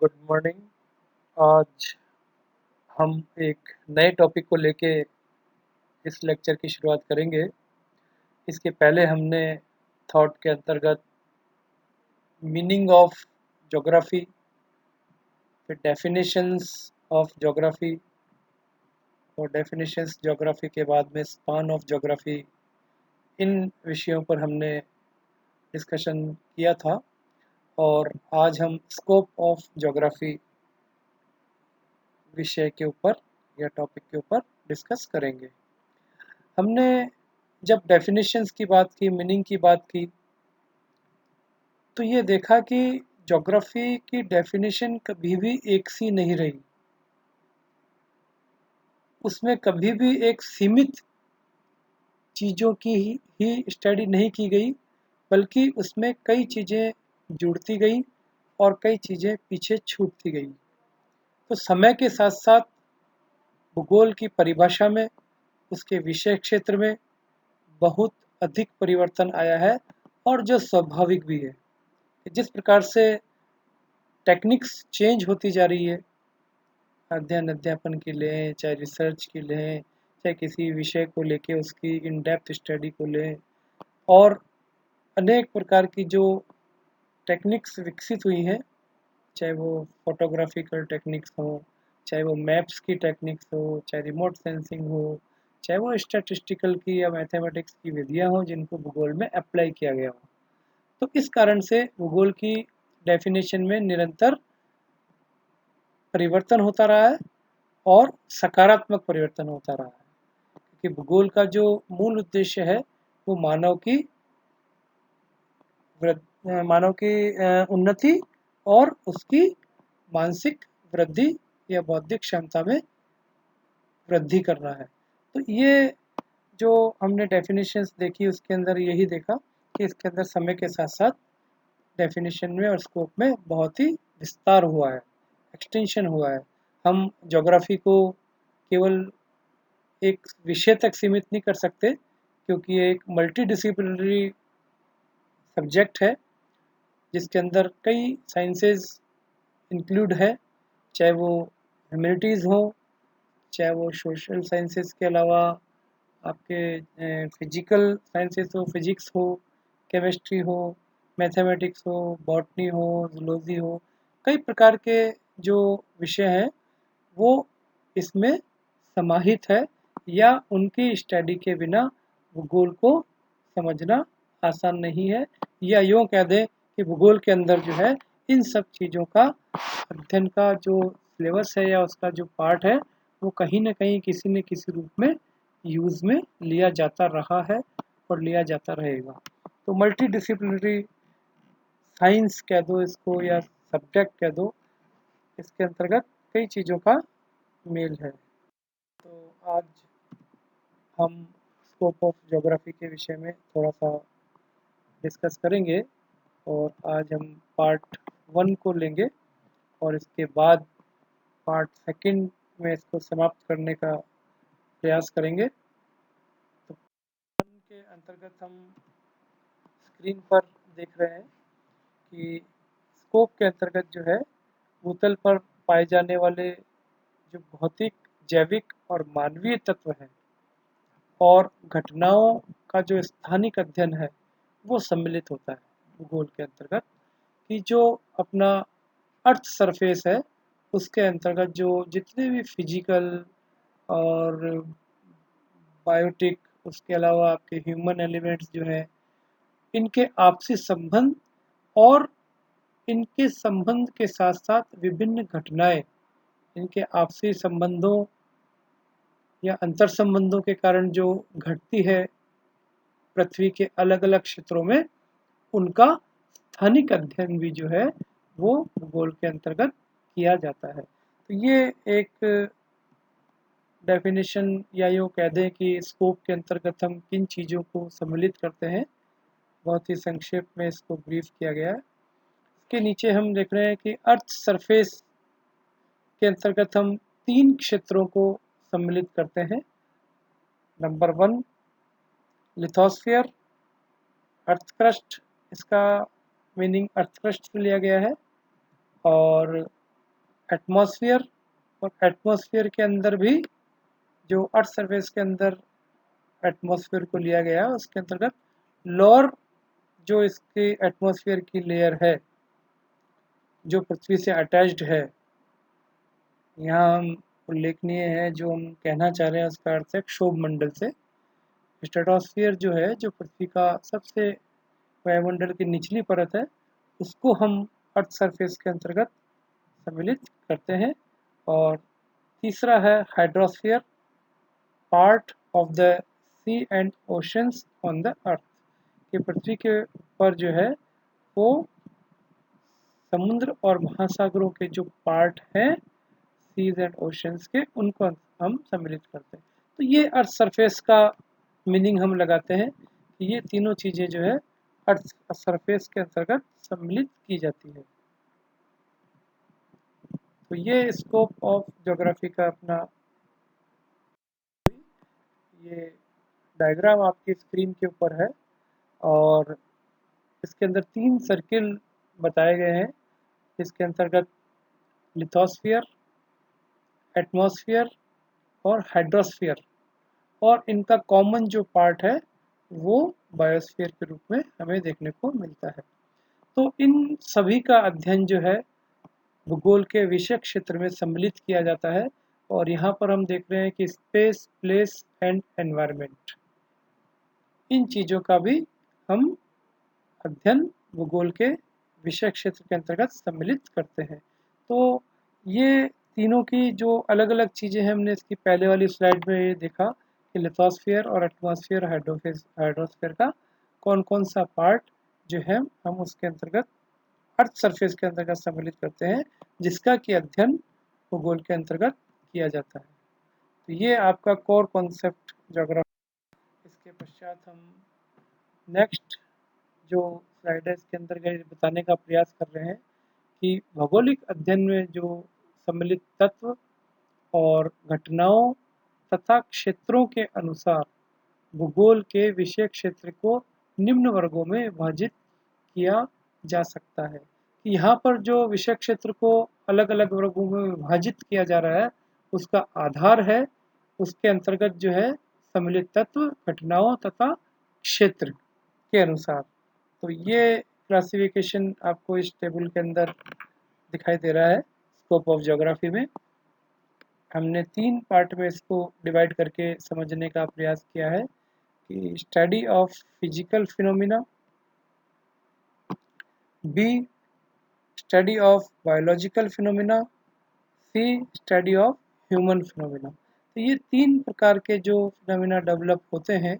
Good morning. आज हम एक नए टॉपिक को लेके इस लेक्चर की शुरुआत करेंगे। इसके पहले हमने थॉट के अंतर्गत मीनिंग ऑफ ज्योग्राफी, फिर डेफिनेशंस ऑफ ज्योग्राफी और डेफिनेशंस ज्योग्राफी के बाद में स्पान ऑफ ज्योग्राफी, इन विषयों पर हमने डिस्कशन किया था। और आज हम स्कोप ऑफ ज्योग्राफी विषय के ऊपर या टॉपिक के ऊपर डिस्कस करेंगे। हमने जब डेफिनेशंस की बात की, मीनिंग की बात की, तो ये देखा कि ज्योग्राफी की डेफिनेशन कभी भी एक सी नहीं रही। उसमें कभी भी एक सीमित चीज़ों की ही स्टडी नहीं की गई, बल्कि उसमें कई चीज़ें जुड़ती गई और कई चीज़ें पीछे छूटती गई। तो समय के साथ साथ भूगोल की परिभाषा में, उसके विषय क्षेत्र में बहुत अधिक परिवर्तन आया है, और जो स्वाभाविक भी है। जिस प्रकार से टेक्निक्स चेंज होती जा रही है, अध्यापन की लें, चाहे रिसर्च की लें, चाहे किसी विषय को लेके उसकी इन डेप्थ स्टडी को लें, और अनेक प्रकार की जो टेक्निक्स विकसित हुई हैं, चाहे वो फोटोग्राफिकल टेक्निक्स हो, चाहे वो मैप्स की टेक्निक्स हो, चाहे रिमोट सेंसिंग हो, चाहे वो स्टैटिस्टिकल की या मैथमेटिक्स की विधियां हो जिनको भूगोल में अप्लाई किया गया हो। तो इस कारण से भूगोल की डेफिनेशन में निरंतर परिवर्तन होता रहा है और सकारात्मक परिवर्तन होता रहा है, क्योंकि भूगोल का जो मूल उद्देश्य है वो मानव की उन्नति और उसकी मानसिक वृद्धि या बौद्धिक क्षमता में वृद्धि करना है। तो ये जो हमने डेफिनेशंस देखी, उसके अंदर यही देखा कि इसके अंदर समय के साथ साथ डेफिनेशन में और स्कोप में बहुत ही विस्तार हुआ है, एक्सटेंशन हुआ है। हम ज्योग्राफी को केवल एक विषय तक सीमित नहीं कर सकते, क्योंकि ये एक मल्टी डिसिप्लिनरी सब्जेक्ट है जिसके अंदर कई साइंसेज इंक्लूड है, चाहे वो ह्यूमैनिटीज़ हो, चाहे वो सोशल साइंसेज के अलावा आपके फिजिकल साइंसेज हो, फिजिक्स हो, केमिस्ट्री हो, मैथमेटिक्स हो, बॉटनी हो, जूलॉजी हो। कई प्रकार के जो विषय हैं वो इसमें समाहित है, या उनकी स्टडी के बिना भूगोल को समझना आसान नहीं है। या यूँ कह दें कि भूगोल के अंदर जो है इन सब चीज़ों का अध्ययन का जो सिलेबस है या उसका जो पार्ट है, वो कहीं न कहीं किसी न किसी रूप में यूज़ में लिया जाता रहा है और लिया जाता रहेगा। तो मल्टी डिसिप्लिनरी साइंस कह दो इसको या सब्जेक्ट कह दो, इसके अंतर्गत कई चीज़ों का मेल है। तो आज हम स्कोप ऑफ ज्योग्राफी के विषय में थोड़ा सा डिस्कस करेंगे, और आज हम पार्ट 1 को लेंगे और इसके बाद पार्ट सेकंड में इसको समाप्त करने का प्रयास करेंगे। तो के अंतर्गत हम स्क्रीन पर देख रहे हैं कि स्कोप के अंतर्गत जो है भूतल पर पाए जाने वाले जो भौतिक, जैविक और मानवीय तत्व हैं और घटनाओं का जो स्थानिक अध्ययन है वो सम्मिलित होता है भूगोल के अंतर्गत। कि जो अपना अर्थ सरफेस है उसके अंतर्गत जो जितने भी फिजिकल और बायोटिक, उसके अलावा आपके ह्यूमन एलिमेंट्स जो हैं, इनके आपसी संबंध और इनके संबंध के साथ साथ विभिन्न घटनाएं, इनके आपसी संबंधों या अंतर संबंधों के कारण जो घटती है पृथ्वी के अलग अलग क्षेत्रों में, उनका स्थानिक अध्ययन भी जो है वो भूगोल के अंतर्गत किया जाता है। तो ये एक डेफिनेशन या यूँ कह दें कि स्कोप के अंतर्गत हम किन चीज़ों को सम्मिलित करते हैं, बहुत ही संक्षेप में इसको ब्रीफ किया गया है। इसके नीचे हम देख रहे हैं कि अर्थ सरफेस के अंतर्गत हम 3 क्षेत्रों को सम्मिलित करते हैं। नंबर 1 लिथोस्फीयर, अर्थ क्रस्ट, इसका मीनिंग अर्थ क्रस्ट से लिया गया है। और एटमॉस्फेयर, और एटमॉस्फेयर के अंदर भी जो अर्थ सरफेस के अंदर एटमॉस्फेयर को लिया गया है उसके अंतर्गत लोअर जो इसके एटमॉस्फेयर की लेयर है जो पृथ्वी से अटैच्ड है, यहाँ हम उल्लेखनीय है जो हम कहना चाह रहे हैं उसका अर्थ है क्षोभ मंडल से। स्ट्रेटोस्फीयर जो है जो पृथ्वी का सबसे वायुमंडल की निचली परत है उसको हम अर्थ सरफेस के अंतर्गत सम्मिलित करते हैं। और तीसरा है hydrosphere, part of the sea and oceans on the earth, कि पृथ्वी के ऊपर जो है वो समुद्र और महासागरों के जो पार्ट हैं सीज एंड ओशंस के उनको हम सम्मिलित करते हैं। तो ये अर्थ सरफेस का मीनिंग हम लगाते हैं कि ये तीनों चीज़ें जो है अर्थ सरफेस के अंतर्गत सम्मिलित की जाती है। तो ये स्कोप ऑफ ज्योग्राफी का अपना ये डायग्राम आपकी स्क्रीन के ऊपर है और इसके अंदर 3 सर्किल बताए गए हैं। इसके अंतर्गत लिथोस्फीयर, एटमॉस्फेयर और हाइड्रोस्फीयर, और इनका कॉमन जो पार्ट है वो बायोस्फीयर के रूप में हमें देखने को मिलता है। तो इन सभी का अध्ययन जो है भूगोल के विषय क्षेत्र में सम्मिलित किया जाता है और यहाँ पर हम देख रहे हैं कि स्पेस, प्लेस एंड एनवायरनमेंट, इन चीज़ों का भी हम अध्ययन भूगोल के विषय क्षेत्र के अंतर्गत सम्मिलित करते हैं। तो ये तीनों की जो अलग अलग चीज़ें हैं हमने इसकी पहले वाली स्लाइड में ये देखा कि लिथोस्फीयर और एटमॉस्फेयर, हाइड्रोस्फीयर का कौन कौन सा पार्ट जो है हम उसके अंतर्गत अर्थ सरफेस के अंतर्गत सम्मिलित करते हैं जिसका कि अध्ययन भूगोल के अंतर्गत किया जाता है। तो ये आपका कोर कॉन्सेप्ट ज्योग्राफी। इसके पश्चात हम नेक्स्ट जो स्लाइड है इसके अंदर बताने का प्रयास कर रहे हैं कि भौगोलिक अध्ययन में जो सम्मिलित तत्व और घटनाओं तथा क्षेत्रों के अनुसार भूगोल के विषय क्षेत्र को निम्न वर्गों में विभाजित किया जा सकता है। कि यहाँ पर जो विषय क्षेत्र को अलग अलग वर्गों में विभाजित किया जा रहा है उसका आधार है उसके अंतर्गत जो है सम्मिलित तत्व, घटनाओं तथा क्षेत्र के अनुसार। तो ये क्लासिफिकेशन आपको इस टेबल के अंदर दिखाई दे रहा है। स्कोप ऑफ ज्योग्राफी में हमने 3 पार्ट में इसको डिवाइड करके समझने का प्रयास किया है कि study of physical phenomena, b study of biological phenomena, c study of human phenomena. तो ये 3 प्रकार के जो फिनोमिना डेवलप होते हैं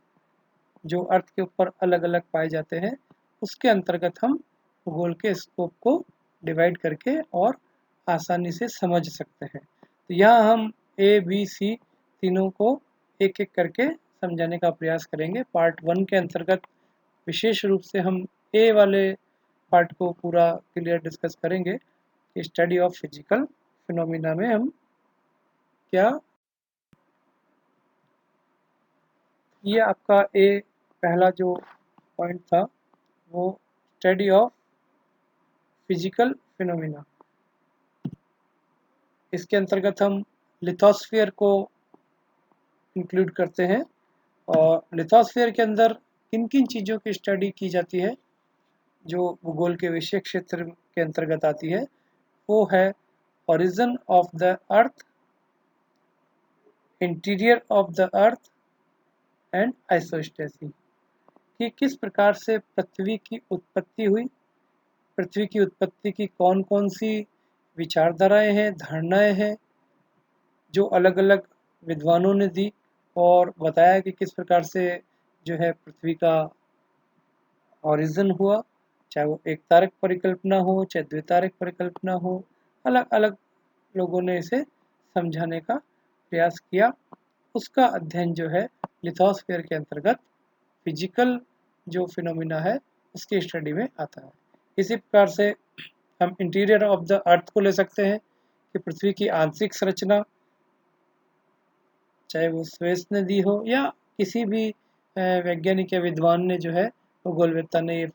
जो अर्थ के ऊपर अलग अलग पाए जाते हैं उसके अंतर्गत हम भूगोल के स्कोप को डिवाइड करके और आसानी से समझ सकते हैं। तो यहाँ हम ए, बी, सी तीनों को एक एक करके समझाने का प्रयास करेंगे। पार्ट 1 के अंतर्गत विशेष रूप से हम ए वाले पार्ट को पूरा क्लियर डिस्कस करेंगे कि स्टडी ऑफ फिजिकल फिनोमिना में हम क्या, ये आपका ए पहला जो पॉइंट था वो स्टडी ऑफ फिजिकल फिनोमिना। इसके अंतर्गत हम लिथोस्फीयर को इंक्लूड करते हैं और लिथोस्फीयर के अंदर किन किन चीज़ों की स्टडी की जाती है जो भूगोल के विषय क्षेत्र के अंतर्गत आती है वो है origin of the earth, interior of the earth and isostasy, कि किस प्रकार से पृथ्वी की उत्पत्ति हुई, पृथ्वी की उत्पत्ति की कौन कौन सी विचारधाराएं हैं, धारणाएं हैं जो अलग अलग विद्वानों ने दी और बताया कि किस प्रकार से जो है पृथ्वी का ओरिजिन हुआ, चाहे वो एक तारक परिकल्पना हो चाहे द्वितारक परिकल्पना हो, अलग अलग लोगों ने इसे समझाने का प्रयास किया। उसका अध्ययन जो है लिथोस्फीयर के अंतर्गत फिजिकल जो फिनोमिना है उसकी स्टडी में आता है। इसी प्रकार से हम इंटीरियर ऑफ द अर्थ को ले सकते हैं कि पृथ्वी की आंतरिक संरचना, चाहे वो स्वेस ने दी हो या किसी भी वैज्ञानिक या विद्वान ने जो है भूगोलवेत्ता ने ये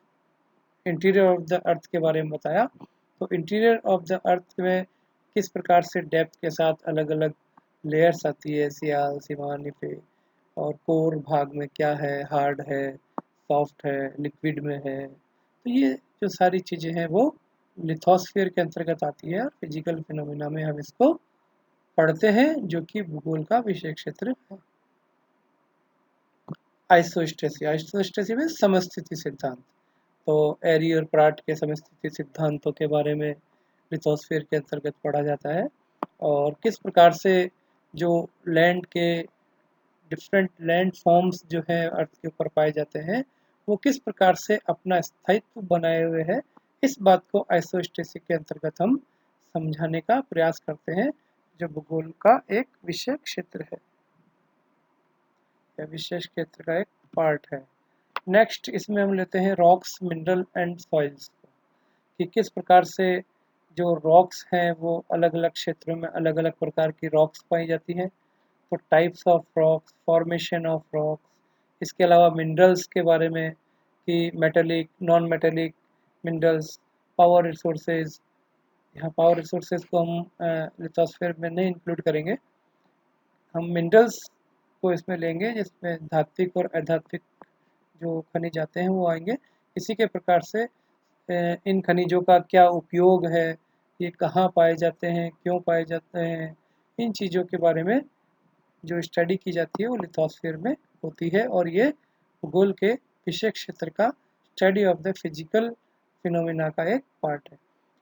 इंटीरियर ऑफ द अर्थ के बारे में बताया। तो इंटीरियर ऑफ द अर्थ में किस प्रकार से डेप्थ के साथ अलग अलग लेयर्स आती है, सियाल, सिमानिफे, और कोर भाग में क्या है, हार्ड है, सॉफ्ट है, लिक्विड में है। तो ये जो सारी चीज़ें हैं वो लिथोस्फीयर के अंतर्गत आती है और फिजिकल फिनोमिना में हम इसको पढ़ते हैं, जो कि भूगोल का विषय क्षेत्र है। आइसोस्टेसी में समस्थिति सिद्धांत। तो एरी और प्राट के समस्थिति सिद्धांतों के बारे में लिथोस्फीयर के अंतर्गत पढ़ा जाता है, और किस प्रकार से जो लैंड के डिफरेंट लैंड फॉर्म्स जो है अर्थ के ऊपर पाए जाते हैं, वो किस प्रकार से अपना स्थायित्व बनाए हुए है, इस बात को आइसोस्टेसी के अंतर्गत हम समझाने का प्रयास करते हैं, जो भूगोल का एक विषय क्षेत्र है या विशेष क्षेत्र का एक पार्ट है। नेक्स्ट इसमें हम लेते हैं रॉक्स, मिनरल एंड सॉइल्स, कि किस प्रकार से जो रॉक्स हैं वो अलग अलग क्षेत्रों में अलग अलग प्रकार की रॉक्स पाई जाती हैं। तो types of rocks, formation of rocks, इसके अलावा मिनरल्स के बारे में कि metallic, non metallic minerals, power resources. यहाँ पावर रिसोर्सेज को हम लिथोस्फीयर में नहीं इंक्लूड करेंगे, हम मिनरल्स को इसमें लेंगे, जिसमें धात्विक और अधात्विक जो खनिज आते हैं वो आएंगे। इसी के प्रकार से इन खनिजों का क्या उपयोग है, ये कहाँ पाए जाते हैं, क्यों पाए जाते हैं, इन चीज़ों के बारे में जो स्टडी की जाती है वो लिथोस्फीयर में होती है, और ये भूगोल के विषय क्षेत्र का study of the physical phenomena का एक पार्ट है।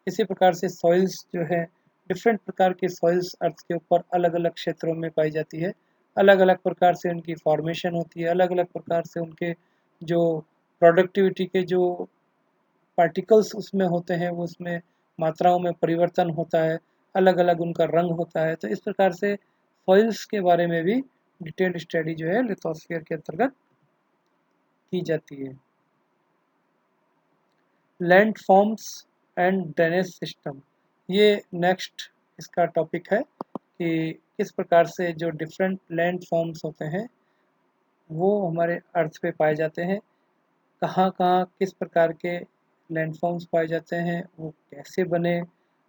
इसी प्रकार से सॉइल्स जो है, डिफरेंट प्रकार की सॉइल्स अर्थ के ऊपर अलग अलग क्षेत्रों में पाई जाती है, अलग अलग प्रकार से उनकी फॉर्मेशन होती है, अलग अलग प्रकार से उनके जो प्रोडक्टिविटी के जो पार्टिकल्स उसमें होते हैं वो उसमें मात्राओं में परिवर्तन होता है, अलग अलग उनका रंग होता है। तो इस प्रकार से सॉइल्स के बारे में भी डिटेल्ड स्टडी जो है लिथोस्फीयर के अंतर्गत की जाती है। Land forms and drainage system, ये नेक्स्ट इसका टॉपिक है, कि किस प्रकार से जो डिफरेंट लैंड फॉर्म्स होते हैं वो हमारे अर्थ पे पाए जाते हैं, कहाँ कहाँ किस प्रकार के लैंडफॉर्म्स पाए जाते हैं, वो कैसे बने,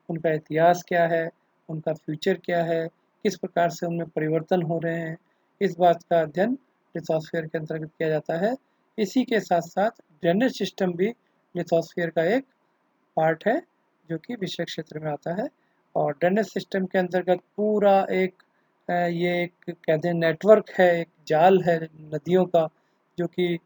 उनका इतिहास क्या है, उनका फ्यूचर क्या है, किस प्रकार से उनमें परिवर्तन हो रहे हैं, इस बात का अध्ययन लिथोस्फीयर के अंतर्गत किया जाता है। इसी के साथ साथ ड्रेनेज सिस्टम भी लिथोस्फीयर का एक पार्ट है, जो कि विषय क्षेत्र में आता है। और ड्रेनेज सिस्टम के अंतर्गत पूरा एक ये एक कहते हैं नेटवर्क है, एक जाल है नदियों का, जो कि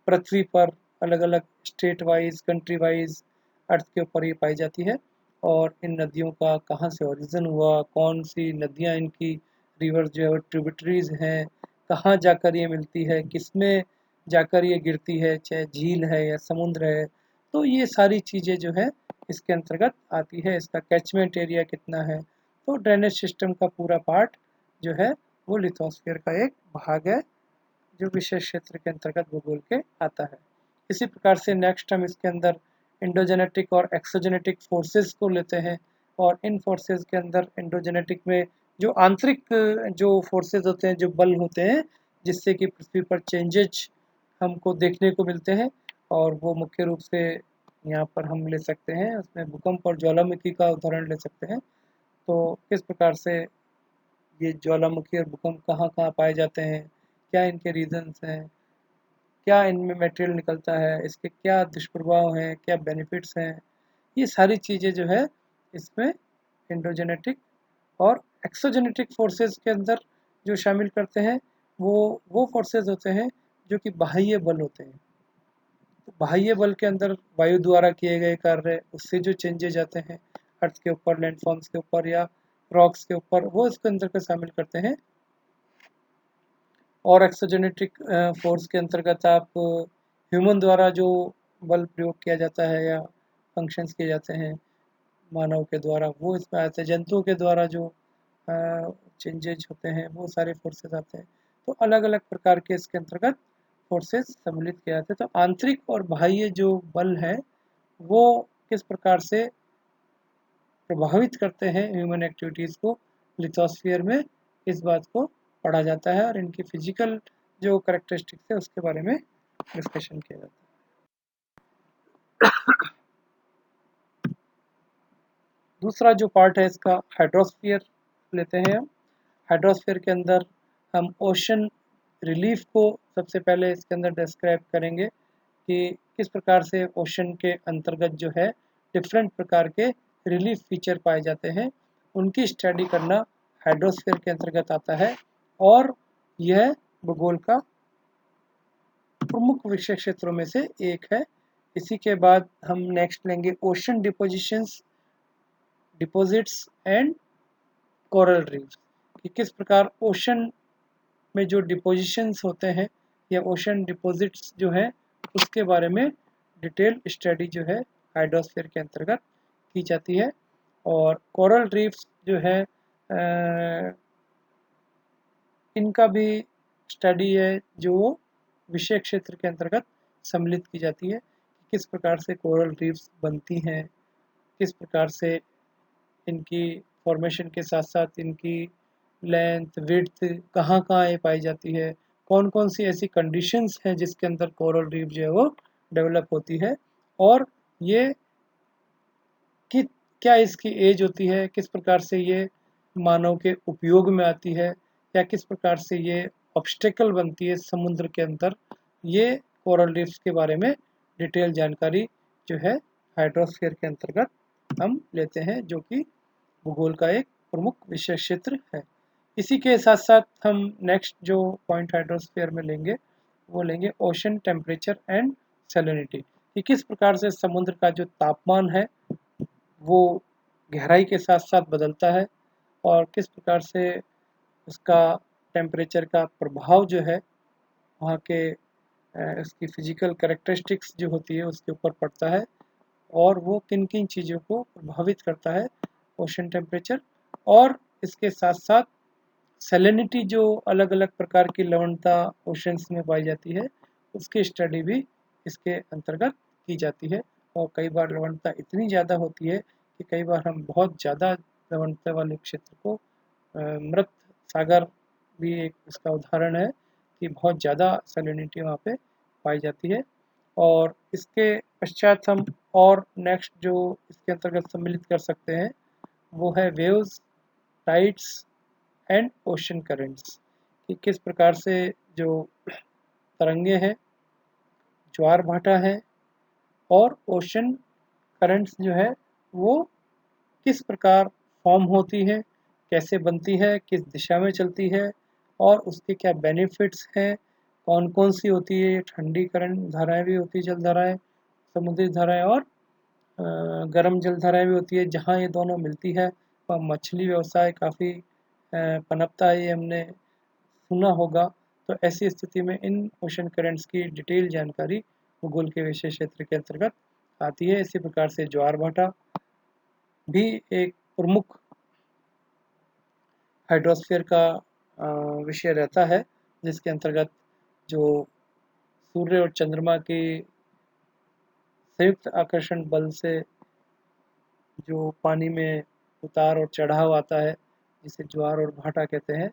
पृथ्वी पर अलग अलग स्टेट वाइज, कंट्री वाइज अर्थ के ऊपर ये पाई जाती है। और इन नदियों का कहाँ से ओरिजिन हुआ, कौन सी नदियाँ इनकी रिवर जो है ट्रिब्यूटरीज हैं, कहाँ जाकर ये मिलती है, किसमें जाकर ये गिरती है, चाहे झील है या समुद्र है, तो ये सारी चीज़ें जो है इसके अंतर्गत आती है। इसका कैचमेंट एरिया कितना है, तो ड्रेनेज सिस्टम का पूरा पार्ट जो है वो लिथोस्फीयर का एक भाग है, जो विशेष क्षेत्र के अंतर्गत भूगोल के आता है। इसी प्रकार से नेक्स्ट हम इसके अंदर इंडोजेनेटिक और एक्सोजेनेटिक फोर्सेस को लेते हैं, और इन फोर्सेस के अंदर इंडोजेनेटिक में जो आंतरिक जो फोर्सेस होते हैं, जो बल होते हैं, जिससे कि पृथ्वी पर चेंजेज हमको देखने को मिलते हैं, और वो मुख्य रूप से यहाँ पर हम ले सकते हैं, उसमें भूकंप और ज्वालामुखी का उदाहरण ले सकते हैं। तो किस प्रकार से ये ज्वालामुखी और भूकंप कहाँ कहाँ पाए जाते हैं, क्या इनके रीजंस हैं, क्या इनमें मटेरियल निकलता है, इसके क्या दुष्प्रभाव हैं, क्या बेनिफिट्स हैं, ये सारी चीज़ें जो है इसमें इंडोजेनेटिक और एक्सोजेनेटिक फोर्सेस के अंदर जो शामिल करते हैं, वो फोर्सेस होते हैं जो कि बाह्य बल होते हैं। तो बाह्य बल के अंदर वायु द्वारा किए गए कार्य, उससे जो चेंजेज आते हैं अर्थ के ऊपर, लैंडफॉर्म्स के ऊपर या रॉक्स के ऊपर, वो इसके अंदर को शामिल करते हैं। और एक्सोजेनेटिक फोर्स के अंतर्गत आप ह्यूमन द्वारा जो बल प्रयोग किया जाता है या फंक्शंस किए जाते हैं मानव के द्वारा, वो इसमें आते हैं। जंतुओं के द्वारा जो चेंजेज होते हैं वो सारे फोर्सेस आते हैं। तो अलग अलग प्रकार के इसके अंतर्गत फोर्सेस सम्मिलित किए जाते हैं। तो आंतरिक और बाह्य जो बल है वो किस प्रकार से प्रभावित करते हैं ह्यूमन एक्टिविटीज़ को, लिथोस्फीयर में इस बात को पढ़ा जाता है, और इनकी फिजिकल जो करेक्टरिस्टिक्स है उसके बारे में डिस्कशन किया जाता है। दूसरा जो पार्ट है इसका हाइड्रोस्फीयर लेते हैं हम। हाइड्रोस्फीयर के अंदर हम ओशन रिलीफ को सबसे पहले इसके अंदर डिस्क्राइब करेंगे कि किस प्रकार से ओशन के अंतर्गत जो है डिफरेंट प्रकार के रिलीफ फीचर पाए जाते हैं, उनकी स्टडी करना हाइड्रोस्फीयर के अंतर्गत आता है और यह भूगोल का प्रमुख विषय क्षेत्रों में से एक है। इसी के बाद हम नेक्स्ट लेंगे ocean deposits and coral reefs, कि किस प्रकार ओशन में जो डिपोजिशंस होते हैं या ओशन डिपॉजिट्स जो हैं उसके बारे में डिटेल स्टडी जो है हाइड्रोस्फीयर के अंतर्गत की जाती है। और कोरल रीफ्स जो है इनका भी स्टडी है जो विषय क्षेत्र के अंतर्गत सम्मिलित की जाती है, किस प्रकार से कोरल रीफ्स बनती हैं, किस प्रकार से इनकी फॉर्मेशन के साथ साथ इनकी लेंथ विड्थ कहाँ कहाँ ये पाई जाती है, कौन कौन सी ऐसी कंडीशंस हैं जिसके अंदर कोरल रीफ जो है वो डेवलप होती है, और ये कि क्या इसकी एज होती है, किस प्रकार से ये मानव के उपयोग में आती है, या किस प्रकार से ये ऑब्स्टेकल बनती है समुद्र के अंदर। ये कोरल रीफ्स के बारे में डिटेल जानकारी जो है हाइड्रोस्फीयर के अंतर्गत हम लेते हैं, जो कि भूगोल का एक प्रमुख विषय क्षेत्र है। इसी के साथ साथ हम नेक्स्ट जो पॉइंट हाइड्रोस्फीयर में लेंगे वो लेंगे ओशन टेम्परेचर एंड सैलिनिटी, कि किस प्रकार से समुद्र का जो तापमान है वो गहराई के साथ साथ बदलता है और किस प्रकार से उसका टेम्परेचर का प्रभाव जो है वहाँ के उसकी फिजिकल कैरेक्टरिस्टिक्स जो होती है उसके ऊपर पड़ता है, और वो किन किन चीज़ों को प्रभावित करता है ओशन टेम्परेचर। और इसके साथ साथ सैलिनिटी जो अलग अलग प्रकार की लवणता ओशंस में पाई जाती है उसकी स्टडी भी इसके अंतर्गत की जाती है। और कई बार लवणता इतनी ज़्यादा होती है कि कई बार हम बहुत ज़्यादा लवणता वाले क्षेत्र को मृत सागर भी एक इसका उदाहरण है कि बहुत ज़्यादा सैलिनिटी वहाँ पे पाई जाती है। और इसके पश्चात हम और नेक्स्ट जो इसके अंतर्गत सम्मिलित कर सकते हैं वो है waves, tides and ocean currents, कि किस प्रकार से जो तरंगे हैं, ज्वार भाटा है और ओशन करंट्स जो है वो किस प्रकार फॉर्म होती है, कैसे बनती है, किस दिशा में चलती है और उसके क्या बेनिफिट्स हैं, कौन कौन सी होती है। ठंडी करंट धाराएं भी होती है, जल धाराएं, समुद्री धाराएं और गर्म जल धाराएं भी होती है। जहाँ ये दोनों मिलती है वहाँ मछली व्यवसाय काफ़ी पनपता है, ये हमने सुना होगा। तो ऐसी स्थिति में इन ओशन करेंट्स की डिटेल जानकारी भूगोल के विषय क्षेत्र के अंतर्गत आती है। इसी प्रकार से ज्वार भाटा भी एक प्रमुख हाइड्रोस्फीयर का विषय रहता है, जिसके अंतर्गत जो सूर्य और चंद्रमा की संयुक्त आकर्षण बल से जो पानी में उतार और चढ़ाव आता है जिसे ज्वार और भाटा कहते हैं।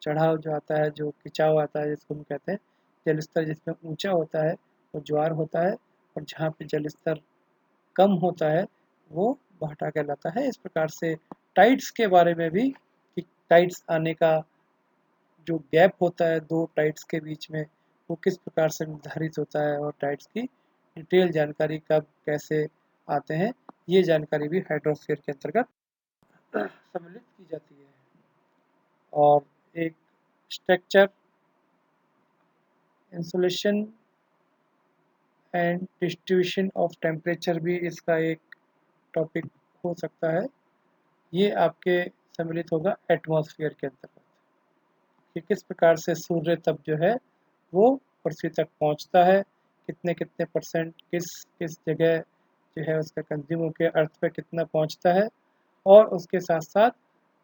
चढ़ाव जो आता है, जो खिंचाव आता है जिसको हम कहते हैं, जल स्तर जिसमें ऊंचा होता है वो ज्वार होता है, और जहाँ पे जल स्तर कम होता है वो भाटा कहलाता है। इस प्रकार से टाइड्स के बारे में भी, कि टाइड्स आने का जो गैप होता है दो टाइड्स के बीच में वो किस प्रकार से निर्धारित होता है, और टाइड्स की डिटेल जानकारी कब कैसे आते हैं, ये जानकारी भी हाइड्रोस्फीयर के अंतर्गत सम्मिलित की जाती है। और एक structure, insolation and distribution of temperature भी इसका एक टॉपिक हो सकता है। ये आपके सम्मिलित होगा एटमॉस्फेयर के अंतर्गत, कि किस प्रकार से सूर्य तप जो है वो पृथ्वी तक पहुंचता है, कितने कितने परसेंट किस किस जगह जो है उसका कंज्यूम होकर अर्थ पे कितना पहुंचता है, और उसके साथ साथ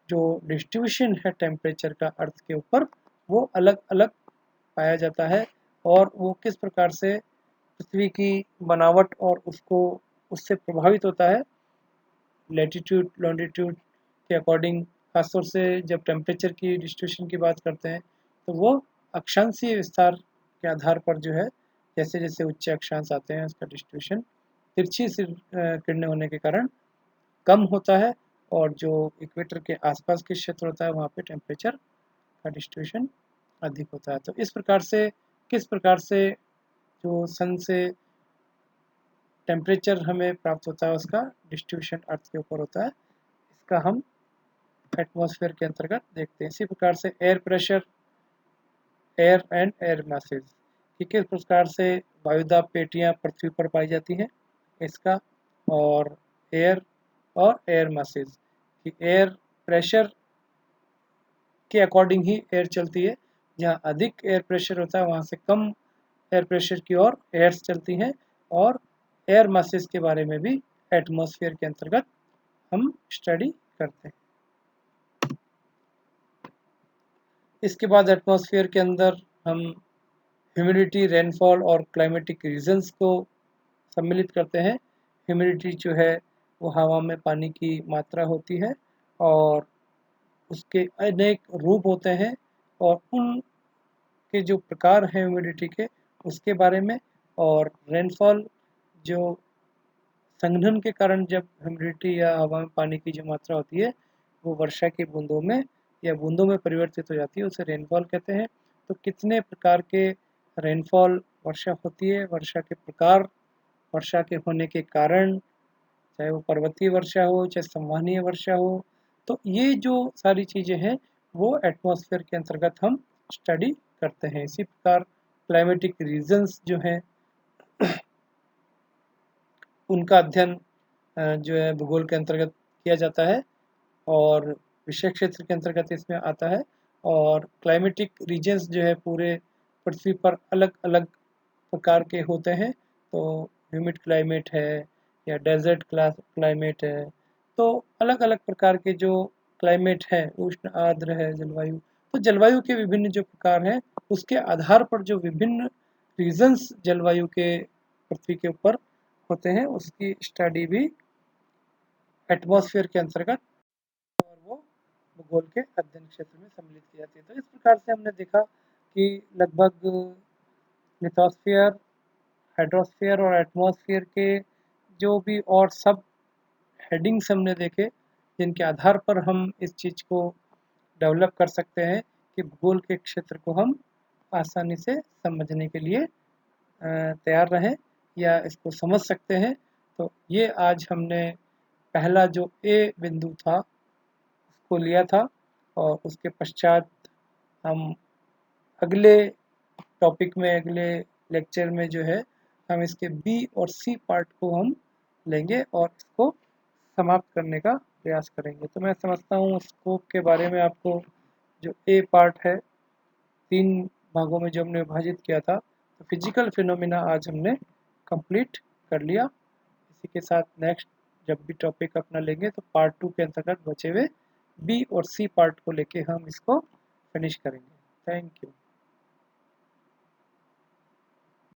जो डिस्ट्रीब्यूशन है टेम्परेचर का अर्थ के ऊपर वो अलग अलग पाया जाता है, और वो किस प्रकार से पृथ्वी की बनावट और उसको उससे प्रभावित होता है लैटिट्यूड लॉन्गिट्यूड के अकॉर्डिंग। खासतौर से जब टेम्परेचर की डिस्ट्रीब्यूशन की बात करते हैं तो वो अक्षांशीय विस्तार के आधार पर जो है जैसे जैसे उच्च अक्षांश आते हैं उसका डिस्ट्रीब्यूशन तिरछी किरणें होने के कारण कम होता है, और जो इक्वेटर के आसपास के क्षेत्र होता है वहाँ पे टेम्परेचर का डिस्ट्रीब्यूशन अधिक होता है। तो इस प्रकार से किस प्रकार से जो सन से टेम्परेचर हमें प्राप्त होता है उसका डिस्ट्रीब्यूशन अर्थ के ऊपर होता है, इसका हम एटमॉस्फेयर के अंतर्गत देखते हैं। इसी प्रकार से air pressure, air and air masses कि किस प्रकार से वायुदाब पेटियां पृथ्वी पर पाई जाती हैं इसका, और एयर और एयर मासेस कि एयर प्रेशर के अकॉर्डिंग ही एयर चलती है। जहाँ अधिक एयर प्रेशर होता है वहाँ से कम एयर प्रेशर की ओर एयर्स चलती हैं, और एयर मासेस के बारे में भी एटमॉस्फेयर के अंतर्गत हम स्टडी करते हैं। इसके बाद एटमॉस्फेयर के अंदर हम ह्यूमिडिटी, रेनफॉल और क्लाइमेटिक रीजंस को सम्मिलित करते हैं। ह्यूमिडिटी जो है वो हवा में पानी की मात्रा होती है, और उसके अनेक रूप होते हैं, और उनके जो प्रकार हैं ह्यूमिडिटी के उसके बारे में, और रेनफॉल जो संघनन के कारण जब ह्यूमिडिटी या हवा में पानी की जो मात्रा होती है वो वर्षा की बूंदों में या बूंदों में परिवर्तित हो जाती है, उसे रेनफॉल कहते हैं। तो कितने प्रकार के रेनफॉल वर्षा होती है, वर्षा के प्रकार, वर्षा के होने के कारण, चाहे वो पर्वतीय वर्षा हो चाहे संवहनीय वर्षा हो, तो ये जो सारी चीज़ें हैं वो एटमॉस्फेयर के अंतर्गत हम स्टडी करते हैं। इसी प्रकार क्लाइमेटिक रीजंस जो हैं उनका अध्ययन जो है भूगोल के अंतर्गत किया जाता है, और विषय क्षेत्र के अंतर्गत इसमें आता है। और क्लाइमेटिक रीजन्स जो है पूरे पृथ्वी पर अलग अलग प्रकार के होते हैं। तो ह्यूमिड क्लाइमेट है या डेजर्ट क्लाइमेट है, तो अलग अलग प्रकार के जो क्लाइमेट है, उष्ण आर्द्र है जलवायु, तो जलवायु के विभिन्न जो प्रकार हैं उसके आधार पर जो विभिन्न रीजन्स जलवायु के पृथ्वी के ऊपर होते हैं उसकी स्टडी भी एटमॉस्फेयर के अंतर्गत और वो भूगोल के अध्ययन क्षेत्र में सम्मिलित की जाती है। तो इस प्रकार से हमने देखा कि लगभग लिथोस्फीयर, हाइड्रोस्फीयर और एटमॉस्फेयर के जो भी और सब हेडिंग्स हमने देखे, जिनके आधार पर हम इस चीज़ को डेवलप कर सकते हैं कि भूगोल के क्षेत्र को हम आसानी से समझने के लिए तैयार रहें या इसको समझ सकते हैं। तो ये आज हमने पहला जो ए बिंदु था उसको लिया था, और उसके पश्चात हम अगले टॉपिक में, अगले लेक्चर में जो है हम इसके बी और सी पार्ट को हम लेंगे और इसको समाप्त करने का प्रयास करेंगे। तो मैं समझता हूँ स्कोप के बारे में आपको जो ए पार्ट है 3 भागों में जो हमने विभाजित किया था, तो फिजिकल फिनोमिना आज हमने कंप्लीट कर लिया। इसी के साथ नेक्स्ट जब भी टॉपिक अपना लेंगे तो पार्ट 2 के अंतर्गत बचे हुए बी और सी पार्ट को लेके हम इसको फिनिश करेंगे। Thank you.